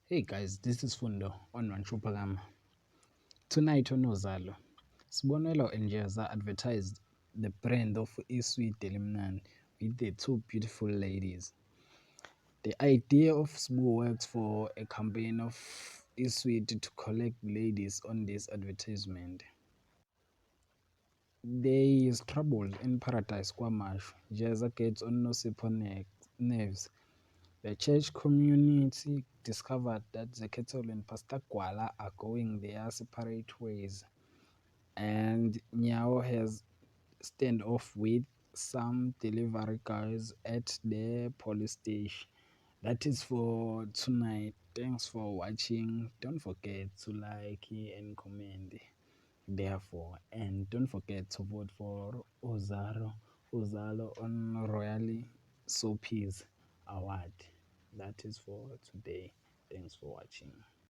Hey guys, this is Fundo on Ranchupagama. Tonight on Uzalo, Sibonelo Njeza advertised the brand of iswidi with the two beautiful ladies. The idea of Sbu works for a campaign of iswidi to collect ladies on this advertisement. There is trouble in paradise Kwamash. Njeza gets on Nosipho nerves. The church community discovered that the kettle and Pastor Gwala are going their separate ways, and Nyao has standoff with some delivery guys at the police station. That is for tonight. Thanks for watching. Don't forget to like and comment. Therefore, and don't forget to vote for Uzalo on Royally Soapies Award. That is for today. Thanks for watching.